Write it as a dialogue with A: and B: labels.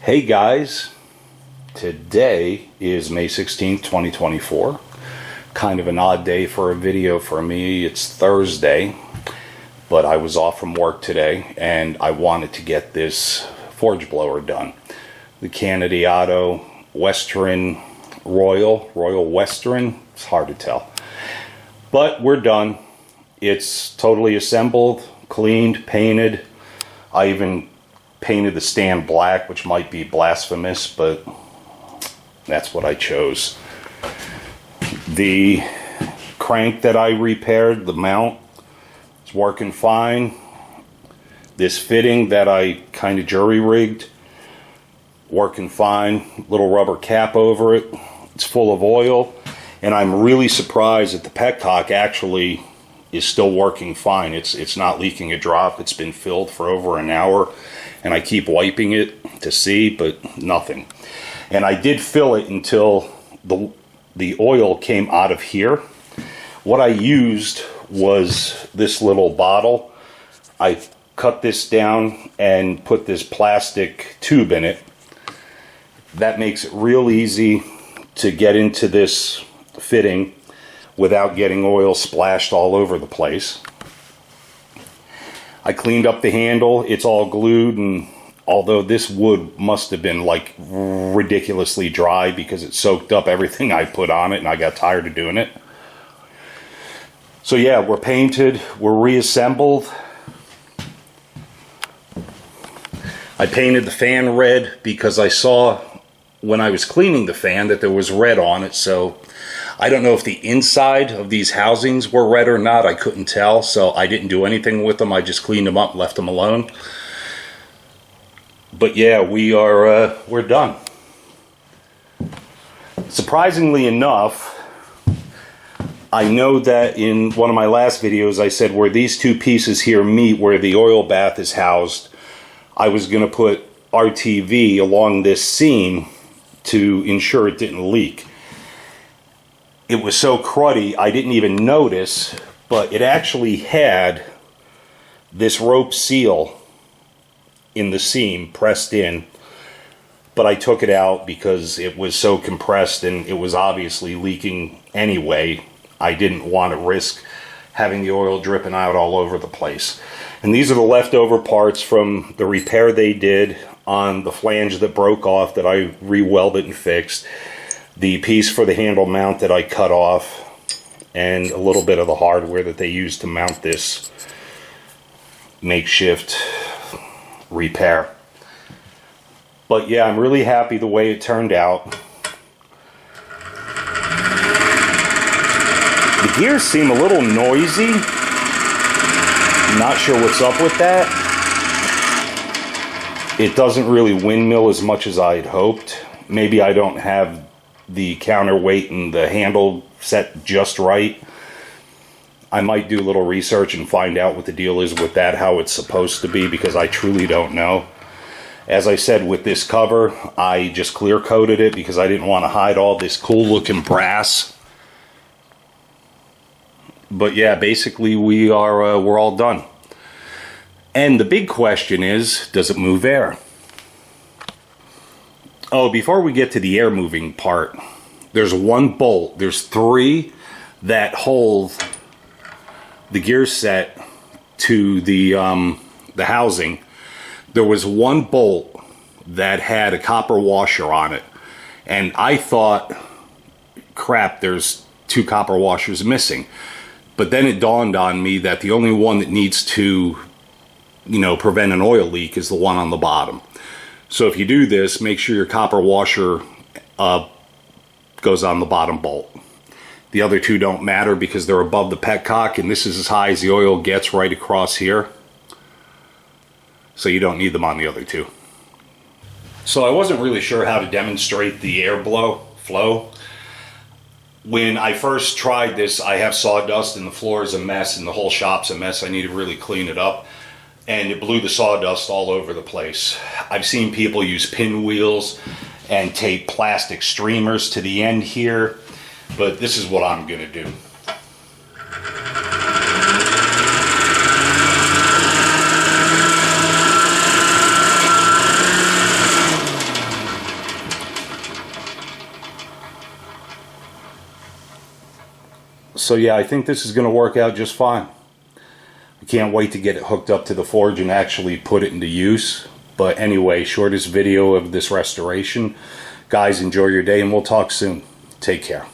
A: Hey guys, today is May 16th, 2024. Kind of an odd day for a video for me. It's Thursday, but I was off from work today and I wanted to get this forge blower done. The Canedy Otto Western Royal Western, it's hard to tell. But we're done. It's totally assembled, cleaned, painted. I even painted the stand black, which might be blasphemous, but that's what I chose. The crank that I repaired, the mount, is working fine. This fitting that I kind of jury-rigged, working fine. Little rubber cap over it. It's full of oil, and I'm really surprised that the petcock actually is still working fine. It's not leaking a drop. It's been filled for over an hour, and I keep wiping it to see, but nothing. And I did fill it until the oil came out of here. What I used was this little bottle. I cut this down and put this plastic tube in it. That makes it real easy to get into this fitting without getting oil splashed all over the place. I cleaned up the handle. It's all glued, and although this wood must have been like ridiculously dry because it soaked up everything I put on it and I got tired of doing it. So yeah, we're painted, we're reassembled. I painted the fan red because I saw when I was cleaning the fan that there was red on it, so I don't know if the inside of these housings were red or not. I couldn't tell, so I didn't do anything with them. I just cleaned them up and left them alone. But yeah, we're done. Surprisingly enough, I know that in one of my last videos I said where these two pieces here meet, where the oil bath is housed, I was going to put RTV along this seam to ensure it didn't leak. It was so cruddy I didn't even notice, but it actually had this rope seal in the seam pressed in, but I took it out because it was so compressed and it was obviously leaking anyway. I didn't want to risk having the oil dripping out all over the place. And these are the leftover parts from the repair they did on the flange that broke off that I re-welded and fixed. The piece for the handle mount that I cut off, and a little bit of the hardware that they used to mount this makeshift repair. But yeah, I'm really happy the way it turned out. The gears seem a little noisy. Not sure what's up with that. It doesn't really windmill as much as I had hoped. Maybe I don't have the counterweight and the handle set just right. I might do a little research and find out what the deal is with that, how it's supposed to be, because I truly don't know. As I said, with this cover, I just clear coated it because I didn't want to hide all this cool looking brass. But yeah, basically we're all done. And the big question is, does it move air? Oh, before we get to the air moving part, there's one bolt. There's three that hold the gear set to the housing. There was one bolt that had a copper washer on it, and I thought, crap, there's two copper washers missing. But then it dawned on me that the only one that needs to, prevent an oil leak is the one on the bottom. So if you do this, make sure your copper washer goes on the bottom bolt. The other two don't matter because they're above the petcock, and this is as high as the oil gets right across here. So you don't need them on the other two. So I wasn't really sure how to demonstrate the air flow. When I first tried this, I have sawdust and the floor is a mess and the whole shop's a mess. I need to really clean it up. And it blew the sawdust all over the place. I've seen people use pinwheels and tape plastic streamers to the end here, but this is what I'm gonna do. So yeah, I think this is going to work out just fine. I can't wait to get it hooked up to the forge and actually put it into use. But anyway, shortest video of this restoration. Guys, enjoy your day and we'll talk soon. Take care.